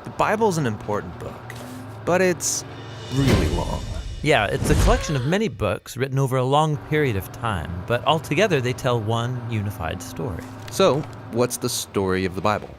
The Bible's an important book, but it's really long. Yeah, it's a collection of many books written over a long period of time, but altogether they tell one unified story. So, what's the story of the Bible?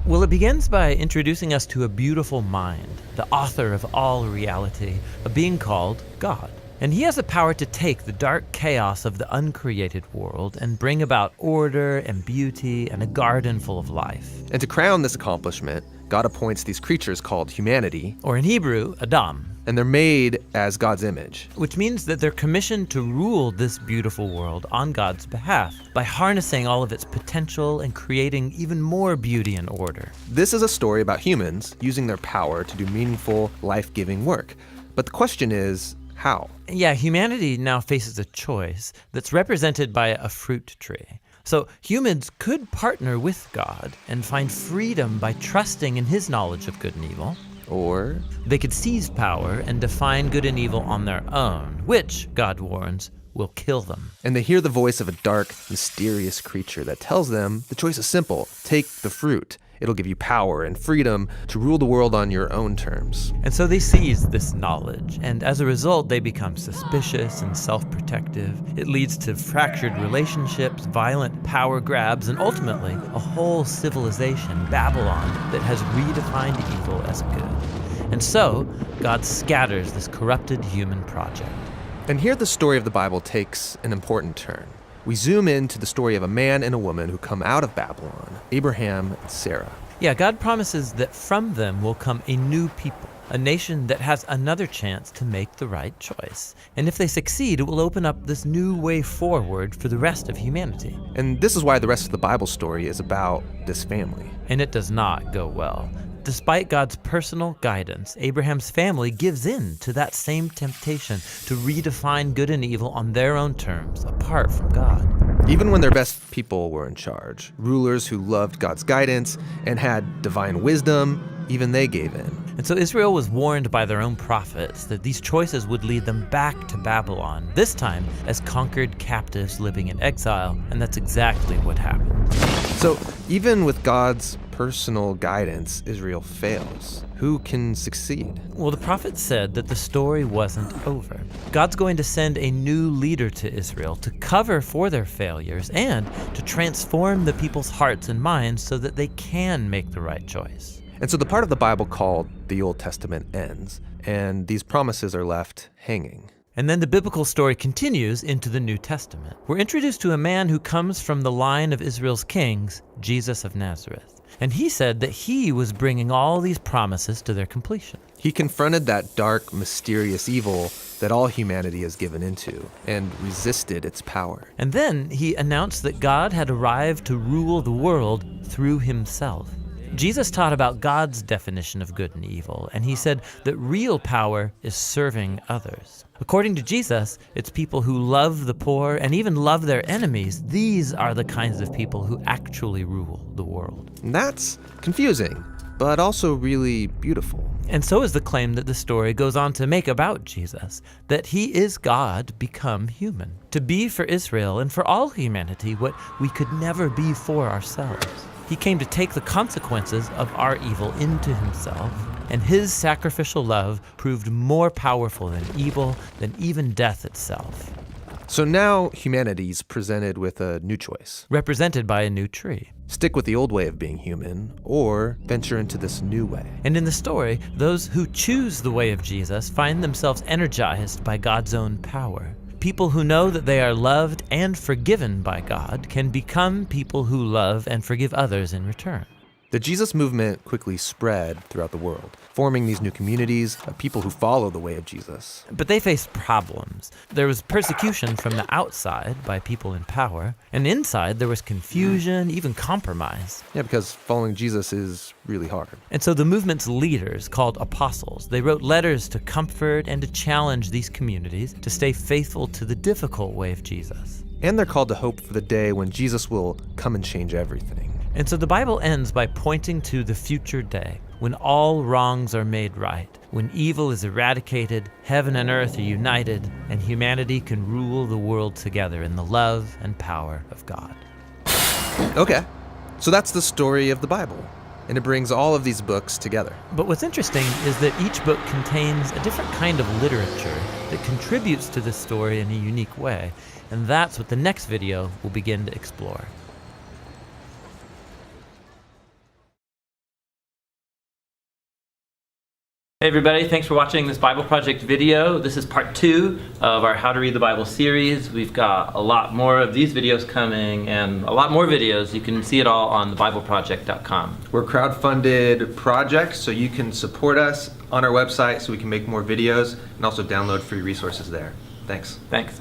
Well, it begins by introducing us to a beautiful mind, the author of all reality, a being called God. And he has the power to take the dark chaos of the uncreated world and bring about order and beauty and a garden full of life. And to crown this accomplishment, God appoints these creatures called humanity, Or in Hebrew, Adam. and they're made as God's image. Which means that they're commissioned to rule this beautiful world on God's behalf by harnessing all of its potential and creating even more beauty and order. This is a story about humans using their power to do meaningful, life-giving work. But the question is, how? Yeah, humanity now faces a choice that's represented by a fruit tree. So humans could partner with God and find freedom by trusting in his knowledge of good and evil. Or They could seize power and define good and evil on their own, which, God warns, will kill them. and they hear the voice of a dark, mysterious creature that tells them the choice is simple. Take the fruit. It'll give you power and freedom to rule the world on your own terms. And so they seize this knowledge, and as a result, they become suspicious and self-protective. It leads to fractured relationships, violent power grabs, and ultimately, a whole civilization, Babylon, that has redefined evil as good. And so, God scatters this corrupted human project. And here the story of the Bible takes an important turn. We zoom into the story of a man and a woman who come out of Babylon, Abraham and Sarah. Yeah, God promises that from them will come a new people, a nation that has another chance to make the right choice. And if they succeed, it will open up this new way forward for the rest of humanity. And this is why the rest of the Bible story is about this family. And it does not go well. Despite God's personal guidance, Abraham's family gives in to that same temptation to redefine good and evil on their own terms, apart from God. Even when their best people were in charge, rulers who loved God's guidance and had divine wisdom, even they gave in. And so Israel was warned by their own prophets that these choices would lead them back to Babylon, this time as conquered captives living in exile, and that's exactly what happened. So even with God's personal guidance, Israel fails. Who can succeed? Well, the prophet said that the story wasn't over. God's going to send a new leader to Israel to cover for their failures and to transform the people's hearts and minds so that they can make the right choice. And so the part of the Bible called the Old Testament ends, and these promises are left hanging. And then the biblical story continues into the New Testament. We're introduced to a man who comes from the line of Israel's kings, Jesus of Nazareth. And he said that he was bringing all these promises to their completion. He confronted that dark, mysterious evil that all humanity is given into and resisted its power. And then he announced that God had arrived to rule the world through himself. Jesus taught about God's definition of good and evil, and he said that real power is serving others. According to Jesus, it's people who love the poor and even love their enemies. These are the kinds of people who actually rule the world. And that's confusing, but also really beautiful. And so is the claim that the story goes on to make about Jesus, that he is God become human, to be for Israel and for all humanity what we could never be for ourselves. He came to take the consequences of our evil into himself, and his sacrificial love proved more powerful than evil, than even death itself. So now humanity's presented with a new choice. Represented by a new tree. Stick with the old way of being human, or venture into this new way. And in the story, those who choose the way of Jesus find themselves energized by God's own power. People who know that they are loved and forgiven by God can become people who love and forgive others in return. The Jesus movement quickly spread throughout the world, forming these new communities of people who follow the way of Jesus. But they faced problems. There was persecution from the outside by people in power, and inside there was confusion, even compromise. Yeah, because following Jesus is really hard. And so the movement's leaders, called apostles, they wrote letters to comfort and to challenge these communities to stay faithful to the difficult way of Jesus. And they're called to hope for the day when Jesus will come and change everything. And so the Bible ends by pointing to the future day, when all wrongs are made right, when evil is eradicated, heaven and earth are united, and humanity can rule the world together in the love and power of God. Okay, so that's the story of the Bible. and it brings all of these books together. But what's interesting is that each book contains a different kind of literature that contributes to this story in a unique way. And that's what the next video will begin to explore. Hey everybody, thanks for watching this Bible Project video. This is part 2 of our How to Read the Bible series. We've got a lot more of these videos coming and a lot more videos. You can see it all on thebibleproject.com. We're a crowdfunded project, so you can support us on our website so we can make more videos and also download free resources there. Thanks. Thanks.